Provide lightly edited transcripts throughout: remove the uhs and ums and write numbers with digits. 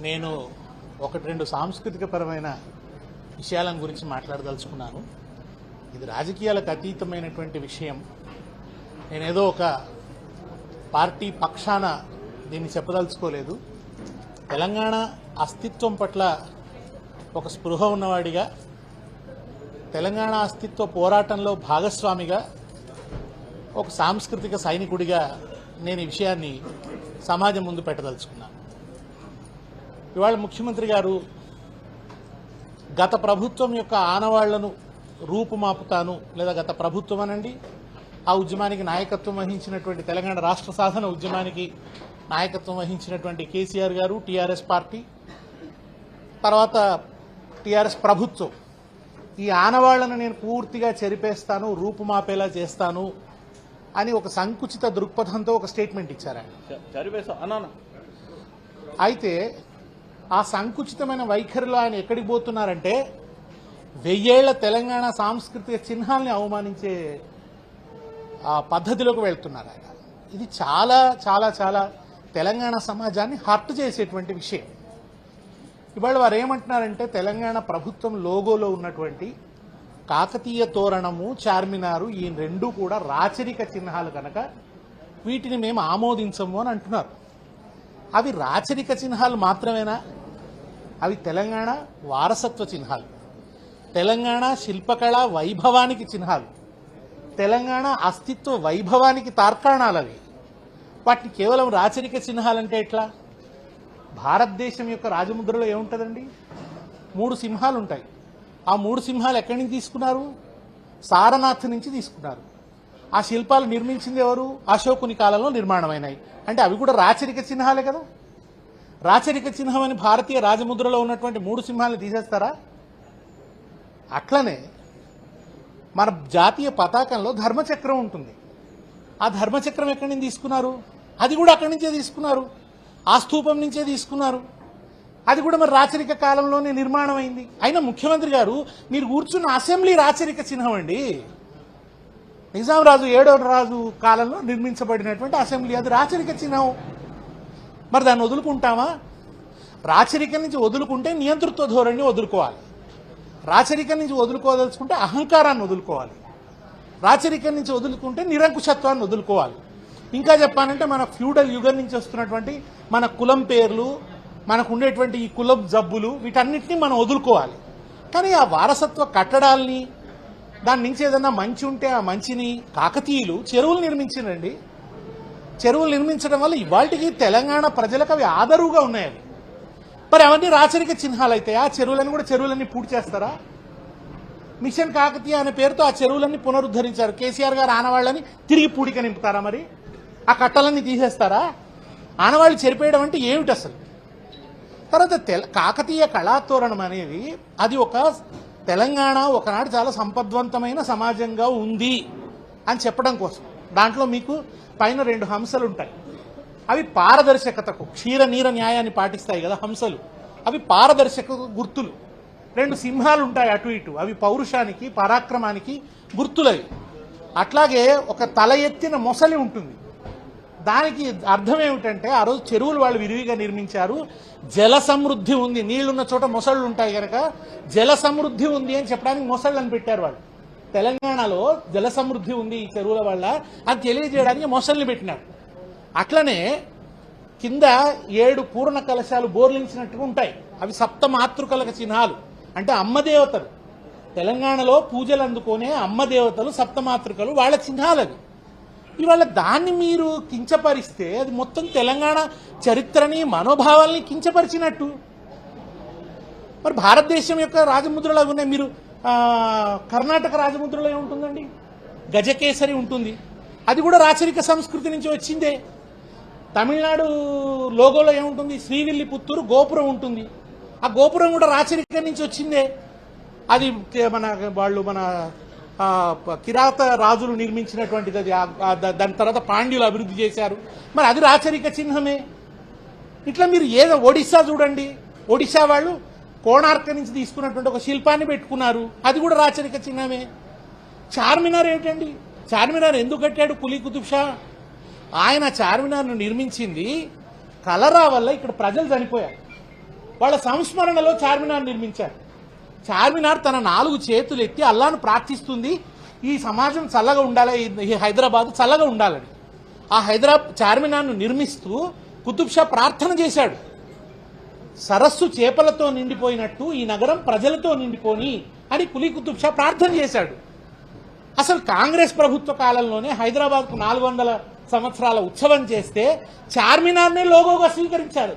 నేను ఒకటి రెండు సాంస్కృతికపరమైన విషయాల గురించి మాట్లాడదలుచుకున్నాను. ఇది రాజకీయాలకు అతీతమైనటువంటి విషయం. నేనేదో ఒక పార్టీ పక్షాన దీన్ని చెప్పదలుచుకోలేదు. తెలంగాణ అస్తిత్వం పట్ల ఒక స్పృహ ఉన్నవాడిగా, తెలంగాణ అస్తిత్వ పోరాటంలో భాగస్వామిగా, ఒక సాంస్కృతిక సైనికుడిగా నేను ఈ విషయాన్ని సమాజం ముందు పెట్టదలుచుకున్నాను. ఇవాళ ముఖ్యమంత్రి గారు గత ప్రభుత్వం యొక్క ఆనవాళ్లను రూపుమాపుతాను, లేదా గత ప్రభుత్వం అనండి, ఆ ఉద్యమానికి నాయకత్వం వహించినటువంటి తెలంగాణ రాష్ట్ర సాధన ఉద్యమానికి నాయకత్వం వహించినటువంటి కేసీఆర్ గారు, టీఆర్ఎస్ పార్టీ, తర్వాత టీఆర్ఎస్ ప్రభుత్వం, ఈ ఆనవాళ్లను నేను పూర్తిగా చెరిపేస్తాను, రూపుమాపేలా చేస్తాను అని ఒక సంకుచిత దృక్పథంతో ఒక స్టేట్మెంట్ ఇచ్చారు ఆయన. అయితే ఆ సంకుచితమైన వైఖరిలో ఆయన ఎక్కడికి పోతున్నారంటే 1000 ఏళ్ల తెలంగాణ సాంస్కృతిక చిహ్నాల్ని అవమానించే ఆ పద్ధతిలోకి వెళ్తున్నారు ఆయన. ఇది చాలా చాలా చాలా తెలంగాణ సమాజాన్ని హర్ట్ చేసేటువంటి విషయం. ఇవాళ వారు ఏమంటున్నారంటే, తెలంగాణ ప్రభుత్వం లోగోలో ఉన్నటువంటి కాకతీయ తోరణము, చార్మినారు, ఈ రెండు కూడా రాచరిక చిహ్నాలు కనుక వీటిని మేము ఆమోదించము అని అంటున్నారు. అవి రాచరిక చిహ్నాలు మాత్రమేనా? అవి తెలంగాణ వారసత్వ చిహ్నాలు, తెలంగాణ శిల్పకళా వైభవానికి చిహ్నాలు, తెలంగాణ అస్తిత్వ వైభవానికి తార్కాణాలు. అవి వాటిని కేవలం రాచరిక చిహ్నాలంటే ఎట్లా? భారతదేశం యొక్క రాజముద్రలో ఏముంటుందండి? 3 సింహాలు ఉంటాయి. ఆ 3 సింహాలు ఎక్కడి నుంచి తీసుకున్నారు? సారనాథ్ నుంచి తీసుకున్నారు. ఆ శిల్పాలు నిర్మించింది ఎవరు? అశోకుని కాలంలో నిర్మాణమైనాయి. అంటే అవి కూడా రాచరిక చిహ్నాలే కదా. రాచరిక చిహ్నం అని భారతీయ రాజముద్రలో ఉన్నటువంటి 3 సింహాలను తీసేస్తారా? అట్లనే మన జాతీయ పతాకంలో ధర్మచక్రం ఉంటుంది. ఆ ధర్మచక్రం ఎక్కడి నుంచి తీసుకున్నారు? అది కూడా అక్కడి నుంచే తీసుకున్నారు, ఆ స్తూపం నుంచే తీసుకున్నారు. అది కూడా మరి రాచరిక కాలంలోనే నిర్మాణం అయింది. అయినా ముఖ్యమంత్రి గారు, మీరు కూర్చున్న అసెంబ్లీ రాచరిక చిహ్నం అండి. నిజాం రాజు 7వ రాజు కాలంలో నిర్మించబడినటువంటి అసెంబ్లీ, అది రాచరిక చిహ్నం. మరి దాన్ని వదులుకుంటామా? రాచరికం నుంచి వదులుకుంటే నియంతృత్వ ధోరణిని వదులుకోవాలి. రాచరికం నుంచి వదులుకోదలుచుకుంటే అహంకారాన్ని వదులుకోవాలి. రాచరికం నుంచి వదులుకుంటే నిరంకుశత్వాన్ని వదులుకోవాలి. ఇంకా చెప్పాలంటే మన ఫ్యూడల్ యుగం నుంచి వస్తున్నటువంటి మన కులం పేర్లు, మనకు ఉండేటువంటి ఈ కులం జబ్బులు, వీటన్నిటినీ మనం వదులుకోవాలి. కానీ ఆ వారసత్వ కట్టడాల్ని, దాని నుంచి ఏదన్నా మంచి ఉంటే ఆ మంచిని, కాకతీయులు చెరువులు నిర్మించినండి. చెరువులు నిర్మించడం వల్ల ఇవాళకి తెలంగాణ ప్రజలకు అవి ఆదరువుగా ఉన్నాయి. మరి అవన్నీ రాచరిక చిహ్నాలు అయితే ఆ చెరువులను కూడా చెరువులన్నీ పూర్తి చేస్తారా? మిషన్ కాకతీయ అనే పేరుతో ఆ చెరువులన్నీ పునరుద్ధరించారు. కేసీఆర్ గారు ఆనవాళ్ళని తిరిగి పూడిక నింపుతారా? మరి ఆ కట్టలన్నీ తీసేస్తారా? ఆనవాళ్ళు చెరిపేయడం అంటే ఏమిటి అసలు? తర్వాత కాకతీయ కళాతోరణం అనేది అది ఒక తెలంగాణ ఒకనాడు చాలా సంపద్వంతమైన సమాజంగా ఉంది అని చెప్పడం కోసం. దాంట్లో మీకు పైన 2 హంసలు ఉంటాయి. అవి పారదర్శకతకు, క్షీర నీర న్యాయాన్ని పాటిస్తాయి కదా హంసలు. అవి పారదర్శక గుర్తులు. 2 సింహాలు ఉంటాయి అటు ఇటు, అవి పౌరుషానికి, పరాక్రమానికి గుర్తులవి. అట్లాగే ఒక తల ఎత్తిన మొసలి ఉంటుంది. దానికి అర్థం ఏమిటంటే, ఆ రోజు చెరువులు వాళ్ళు విరివిగా నిర్మించారు. జల సమృద్ధి ఉంది, నీళ్లున్న చోట మొసళ్ళు ఉంటాయి కనుక జల సమృద్ధి ఉంది అని చెప్పడానికి మొసళ్ళని పెట్టారు వాళ్ళు. తెలంగాణలో జల సమృద్ధి ఉంది ఈ చెరువుల వల్ల అని తెలియజేయడానికి మొసళ్ళని పెట్టినారు. అట్లనే కింద 7 పూర్ణ కలశాలు బోర్లించినట్టుగా ఉంటాయి. అవి సప్త మాతృకలకు చిహ్నాలు, అంటే అమ్మ దేవతలు. తెలంగాణలో పూజలు అందుకునే అమ్మ దేవతలు సప్తమాతృకలు, వాళ్ళ చిహ్నాలు అవి. ఇవాళ దాన్ని మీరు కించపరిస్తే అది మొత్తం తెలంగాణ చరిత్రని, మనోభావాల్ని కించపరిచినట్టు. మరి భారతదేశం యొక్క రాజముద్రలు అవి ఉన్నాయి. మీరు కర్ణాటక రాజముద్రలో ఏముంటుందండి? గజకేసరి ఉంటుంది, అది కూడా రాచరిక సంస్కృతి నుంచి వచ్చిందే. తమిళనాడు లోగోలో ఏముంటుంది? శ్రీవిల్లి పుత్తూరు గోపురం ఉంటుంది, ఆ గోపురం కూడా రాచరికం నుంచి వచ్చిందే. అది మన కిరాత రాజులు నిర్మించినటువంటిది. అది దాని తర్వాత పాండ్యులు అభివృద్ధి చేశారు, మరి అది రాచరిక చిహ్నమే. ఇట్లా మీరు ఏదో ఒడిశా చూడండి, ఒడిశా వాళ్ళు కోణార్క నుంచి తీసుకున్నటువంటి ఒక శిల్పాన్ని పెట్టుకున్నారు, అది కూడా రాచరిక చిహ్నమే. చార్మినార్ ఏంటండి? చార్మినార్ ఎందుకు కట్టాడు కులీ కుతుబ్ షా? ఆయన చార్మినార్ను నిర్మించింది కలరా వల్ల ఇక్కడ ప్రజలు చనిపోయారు. వాళ్ళ సంస్మరణలో చార్మినార్ నిర్మించారు. చార్మినార్ తన 4 చేతులు ఎత్తి అల్లాను ప్రార్థిస్తుంది, ఈ సమాజం చల్లగా ఉండాలి, ఈ హైదరాబాద్ చల్లగా ఉండాలని. ఆ చార్మినార్ను నిర్మిస్తూ కుతుబ్ షా ప్రార్థన చేశాడు, సరస్సు చేపలతో నిండిపోయినట్టు ఈ నగరం ప్రజలతో నిండిపోని అని కులీ కుతుబ్ షా ప్రార్థన చేశాడు. అసలు కాంగ్రెస్ ప్రభుత్వ కాలంలోనే హైదరాబాద్కు 400 సంవత్సరాల ఉత్సవం చేస్తే చార్మినార్నే లోగోగా స్వీకరించారు.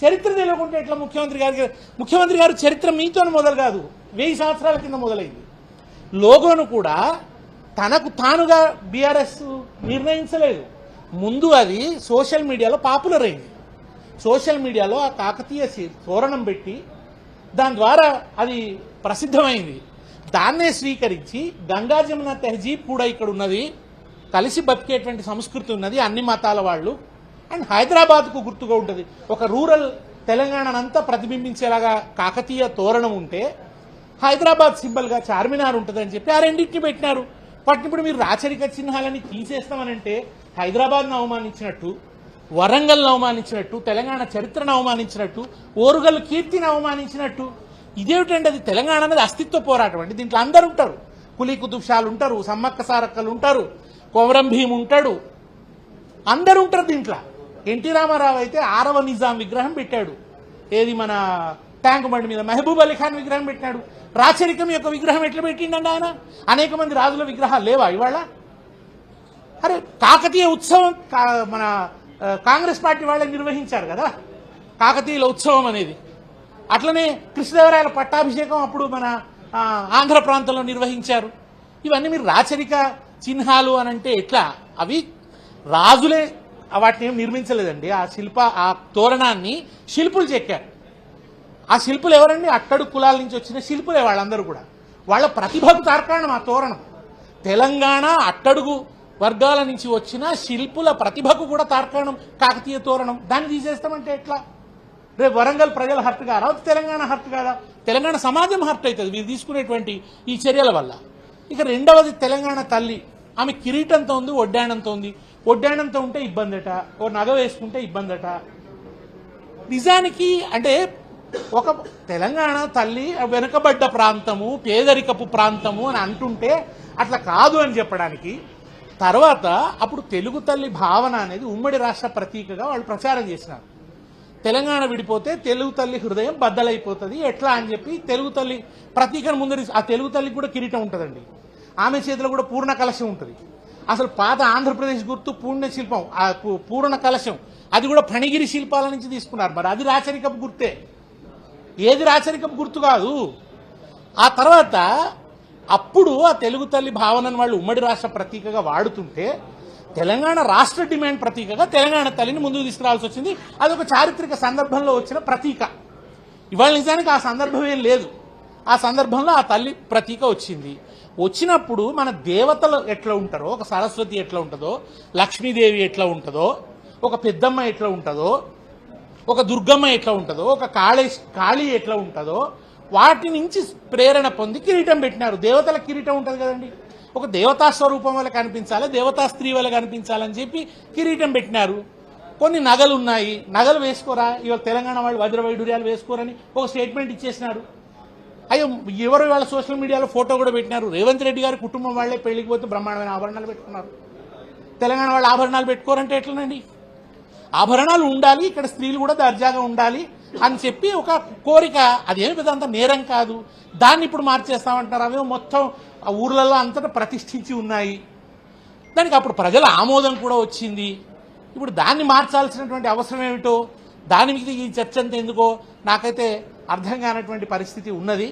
చరిత్ర తెలియకుంటే ఎట్లా ముఖ్యమంత్రి గారు చరిత్ర మీతో మొదలు కాదు, 1000 సంవత్సరాల కింద మొదలైంది. లోగోను కూడా తనకు తానుగా బీఆర్ఎస్ నిర్ణయించలేదు, ముందు అది సోషల్ మీడియాలో పాపులర్ అయింది. సోషల్ మీడియాలో ఆ కాకతీయ తోరణం పెట్టి దాని ద్వారా అది ప్రసిద్ధమైంది. దాన్నే స్వీకరించి గంగా జమున తెహజీబ్ కూడా ఇక్కడ ఉన్నది, కలిసి బతికేటువంటి సంస్కృతి ఉన్నది, అన్ని మతాల వాళ్ళు, అండ్ హైదరాబాద్కు గుర్తుగా ఉంటుంది. ఒక రూరల్ తెలంగాణనంతా ప్రతిబింబించేలాగా కాకతీయ తోరణం ఉంటే హైదరాబాద్ సింబల్గా చార్మినార్ ఉంటుందని చెప్పి ఆ రెండింటిని పెట్టినారు. పట్టినప్పుడు మీరు రాచరిక చిహ్నాలని తీసేస్తామనంటే హైదరాబాద్ను అవమానించినట్టు, వరంగల్ను అవమానించినట్టు, తెలంగాణ చరిత్రను అవమానించినట్టు, ఓరుగల్లు కీర్తిని అవమానించినట్టు. ఇదేమిటండి, అది తెలంగాణ అనేది అస్తిత్వ పోరాటం అండి. దీంట్లో అందరు ఉంటారు, కులీ కుతుబ్ షాలు ఉంటారు, సమ్మక్క సారక్కలు ఉంటారు, కొమరం భీమ్ ఉంటాడు, అందరు ఉంటారు దీంట్లో. ఎన్టీ రామారావు అయితే 6వ నిజాం విగ్రహం పెట్టాడు, ఏది మన ట్యాంక్ బండి మీద మహబూబ్ అలీ ఖాన్ విగ్రహం పెట్టినాడు. రాచరికం యొక్క విగ్రహం ఎట్లా పెట్టిండండి ఆయన? అనేక మంది రాజుల విగ్రహాలు లేవా ఇవాళ? అరే కాకతీయ ఉత్సవం మన కాంగ్రెస్ పార్టీ వాళ్ళే నిర్వహించారు కదా కాకతీయుల ఉత్సవం అనేది. అట్లనే కృష్ణదేవరాయల పట్టాభిషేకం అప్పుడు మన ఆంధ్ర ప్రాంతంలో నిర్వహించారు. ఇవన్నీ మీరు రాచరిక చిహ్నాలు అని అంటే ఎట్లా? అవి రాజులే వాటిని ఏం నిర్మించలేదండి. ఆ తోరణాన్ని శిల్పులు చెక్కారు. ఆ శిల్పులు ఎవరండి? అట్టడు కులాల నుంచి వచ్చిన శిల్పులే వాళ్ళందరూ కూడా. వాళ్ళ ప్రతిభకు తార్కాణం ఆ తోరణం. తెలంగాణ అట్టడుగు వర్గాల నుంచి వచ్చిన శిల్పుల ప్రతిభకు కూడా తార్కాణం కాకతీయ తోరణం. దాన్ని తీసేస్తామంటే ఎట్లా? రేపు వరంగల్ ప్రజలు హర్ట్ కారా? తెలంగాణ హర్ట్ కాదా? తెలంగాణ సమాజం హర్ట్ అవుతుంది మీరు తీసుకునేటువంటి ఈ చర్యల వల్ల. ఇక రెండవది, తెలంగాణ తల్లి, ఆమె కిరీటంతో ఉంది, ఒడ్డాణంతో ఉంది. ఒడ్డాణంతో ఉంటే ఇబ్బందట, ఓ నగ వేసుకుంటే ఇబ్బందట. నిజానికి అంటే ఒక తెలంగాణ తల్లి వెనుకబడ్డ ప్రాంతము, పేదరికపు ప్రాంతము అని అంటుంటే అట్లా కాదు అని చెప్పడానికి. తర్వాత అప్పుడు తెలుగు తల్లి భావన అనేది ఉమ్మడి రాష్ట్ర ప్రతీకగా వాళ్ళు ప్రచారం చేసినారు. తెలంగాణ విడిపోతే తెలుగు తల్లి హృదయం బద్దలైపోతుంది ఎట్లా అని చెప్పి తెలుగు తల్లి ప్రతీకను ముందరి. ఆ తెలుగు తల్లికి కూడా కిరీటం ఉంటుందండి, ఆమె చేతిలో కూడా పూర్ణ కలశం ఉంటుంది. అసలు పాత ఆంధ్రప్రదేశ్ గుర్తు పూర్ణ శిల్పం, ఆ పూర్ణ కలశం, అది కూడా ఫణిగిరి శిల్పాల నుంచి తీసుకున్నారు. మరి అది రాచరికపు గుర్తే, ఏది రాచరికపు గుర్తు కాదు. ఆ తర్వాత అప్పుడు ఆ తెలుగు తల్లి భావనను వాళ్ళు ఉమ్మడి రాష్ట్ర ప్రతీకగా వాడుతుంటే తెలంగాణ రాష్ట్ర డిమాండ్ ప్రతీకగా తెలంగాణ తల్లిని ముందుకు తీసుకురావాల్సి వచ్చింది. అదొక చారిత్రక సందర్భంలో వచ్చిన ప్రతీక. ఇవాళ నిజానికి ఆ సందర్భం ఏం లేదు. ఆ సందర్భంలో ఆ తల్లి ప్రతీక వచ్చింది. వచ్చినప్పుడు మన దేవతలు ఎట్లా ఉంటారో, ఒక సరస్వతి ఎట్లా ఉంటుందో, లక్ష్మీదేవి ఎట్లా ఉంటుందో, ఒక పెద్దమ్మ ఎట్లా ఉంటుందో, ఒక దుర్గమ్మ ఎట్లా ఉంటుందో, ఒక కాళీ ఎట్లా ఉంటుందో, వాటి నుంచి ప్రేరణ పొంది కిరీటం పెట్టినారు. దేవతల కిరీటం ఉంటుంది కదండి, ఒక దేవతా స్వరూపం వల్ల కనిపించాలి, దేవతా స్త్రీ వల్ల కనిపించాలని చెప్పి కిరీటం పెట్టినారు. కొన్ని నగలు ఉన్నాయి, నగలు వేసుకోరా, ఇవాళ తెలంగాణ వాళ్ళు వజ్ర వైడూర్యాలు వేసుకోరని ఒక స్టేట్మెంట్ ఇచ్చేసినారు. అయ్యో ఎవరు వాళ్ళ సోషల్ మీడియాలో ఫోటో కూడా పెట్టినారు. రేవంత్ రెడ్డి గారి కుటుంబం వాళ్లే పెళ్లికి పోతే బ్రహ్మాండమైన ఆభరణాలు పెట్టుకున్నారు. తెలంగాణ వాళ్ళు ఆభరణాలు పెట్టుకోరంటే ఎట్లనండి? ఆభరణాలు ఉండాలి, ఇక్కడ స్త్రీలు కూడా దర్జాగా ఉండాలి అని చెప్పి ఒక కోరిక. అదేమి పెద్దంత నేరం కాదు. దాన్ని ఇప్పుడు మార్చేస్తామంటున్నారు. అవేమో మొత్తం ఆ ఊర్లలో అంతటా ప్రతిష్ఠించి ఉన్నాయి. దానికి అప్పుడు ప్రజల ఆమోదం కూడా వచ్చింది. ఇప్పుడు దాన్ని మార్చాల్సినటువంటి అవసరం ఏమిటో, దాని మీద ఈ చర్చ అంతా ఎందుకో నాకైతే అర్థం కానటువంటి పరిస్థితి ఉన్నది.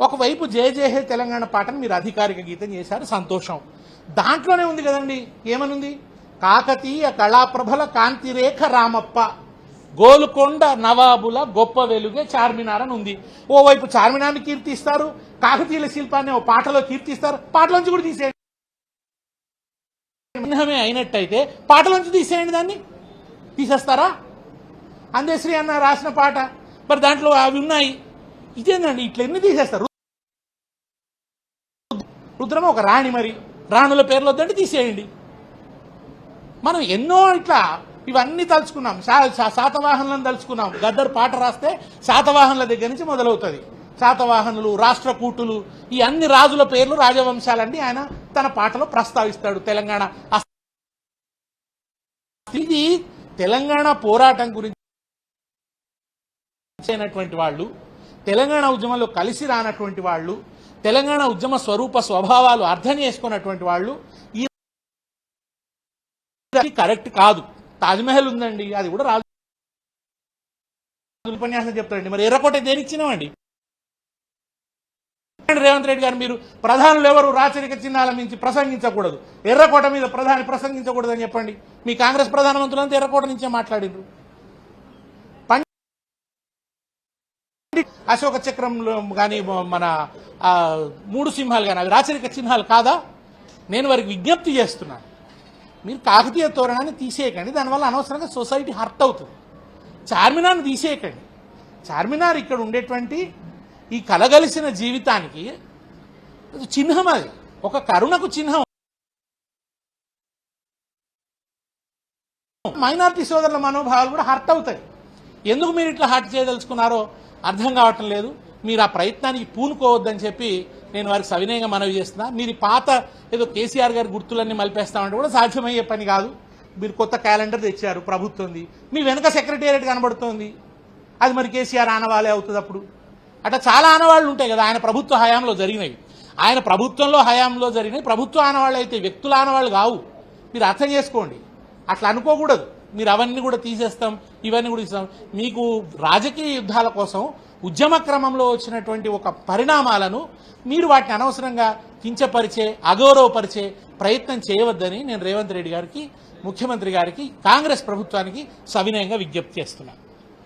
ఒకవైపు జయ జయ హే తెలంగాణ పాటను మీరు అధికారిక గీతం చేశారు, సంతోషం. దాంట్లోనే ఉంది కదండి, ఏమనుంది? కాకతీయ కళాప్రభల కాంతిరేఖ రామప్ప, గోలుకొండ నవాబుల గొప్ప వెలుగే చార్మినార్ అని ఉంది. ఓవైపు చార్మినార్ని కీర్తిస్తారు, కాకతీయుల శిల్పాన్ని ఓ పాటలో కీర్తిస్తారు. పాటలోంచి కూడా తీసేయండి, చిహ్నమే అయినట్టయితే పాటలోంచి తీసేయండి. దాన్ని తీసేస్తారా? అందశ్రీ అన్న రాసిన పాట, మరి దాంట్లో అవి ఉన్నాయి. ఇదేందండి, ఇట్లా ఎన్ని తీసేస్తారు? రుద్రమ ఒక రాణి, మరి రాణుల పేర్లు వద్దంటే తీసేయండి. మనం ఎన్నో ఇట్లా ఇవన్నీ తలుచుకున్నాం. శాతవాహనులను తలుచుకున్నాం. గద్దర్ పాట రాస్తే శాతవాహనుల దగ్గర నుంచి మొదలవుతుంది. శాతవాహనులు, రాష్ట్రకూటులు, ఈ అన్ని రాజుల పేర్లు రాజవంశాలండి ఆయన తన పాటలో ప్రస్తావిస్తాడు. తెలంగాణ ఇది తెలంగాణ పోరాటం గురించి అయినటువంటి వాళ్ళు, తెలంగాణ ఉద్యమంలో కలిసి రానటువంటి వాళ్ళు, తెలంగాణ ఉద్యమ స్వరూప స్వభావాలు అర్థం చేసుకున్నటువంటి వాళ్ళు ఈ కరెక్ట్ కాదు. తాజ్మహల్ ఉందండి, అది కూడా రాజు ఉపన్యాసం చెప్తాడండి. మరి ఎర్రకోట దేనిచ్చినామండి? రేవంత్ రెడ్డి గారు మీరు ప్రధానులు ఎవరు రాచరిక చిహ్నాల నుంచి ప్రసంగించకూడదు, ఎర్రకోట మీద ప్రధాని ప్రసంగించకూడదు అని చెప్పండి. మీ కాంగ్రెస్ ప్రధానమంత్రులంతా ఎర్రకోట నుంచే మాట్లాడినరు. అశోక చక్రంలో కానీ మన 3 సింహాలు కానీ అవి రాచరిక చిహ్నాలు కాదా? నేను వారికి విజ్ఞప్తి చేస్తున్నాను, మీరు కాకతీయ తోరణాన్ని తీసేయకండి, దానివల్ల అనవసరంగా సొసైటీ హర్ట్ అవుతుంది. చార్మినార్ని తీసేయకండి. చార్మినార్ ఇక్కడ ఉండేటువంటి ఈ కలగలిసిన జీవితానికి చిహ్నం, అది ఒక కరుణకు చిహ్నం. మైనారిటీ సోదరుల మనోభావాలు కూడా హర్ట్ అవుతాయి. ఎందుకు మీరు ఇట్లా హర్ట్ చేయదలుచుకున్నారో అర్థం కావటం లేదు. మీరు ఆ ప్రయత్నానికి పూనుకోవద్దని చెప్పి నేను వారికి సవినయంగా మనవి చేస్తున్నా. మీరు పాత ఏదో కేసీఆర్ గారి గుర్తులన్నీ మలిపేస్తామంటే కూడా సాధ్యమయ్యే పని కాదు. మీరు కొత్త క్యాలెండర్ తెచ్చారు, ప్రభుత్వంది, మీ వెనక సెక్రటేరియట్ కనబడుతోంది, అది మరి కేసీఆర్ ఆనవాళ్ళే అవుతుంది. అప్పుడు అట్లా చాలా ఆనవాళ్లు ఉంటాయి కదా ఆయన ప్రభుత్వ హయాంలో జరిగినవి. ఆయన ప్రభుత్వంలో హయాంలో జరిగినవి ప్రభుత్వ ఆనవాళ్ళు అయితే వ్యక్తుల ఆనవాళ్ళు కావు. మీరు అర్థం చేసుకోండి. అట్లా అనుకోకూడదు. మీరు అవన్నీ కూడా తీసేస్తాం, ఇవన్నీ కూడా ఇస్తాం. మీకు రాజకీయ యుద్ధాల కోసం ఉద్యమ క్రమంలో వచ్చినటువంటి ఒక పరిణామాలను మీరు వాటిని అనవసరంగా కించపరిచే, అగౌరవపరిచే ప్రయత్నం చేయవద్దని నేను రేవంత్ రెడ్డి గారికి, ముఖ్యమంత్రి గారికి, కాంగ్రెస్ ప్రభుత్వానికి సవినయంగా విజ్ఞప్తి చేస్తున్నాను.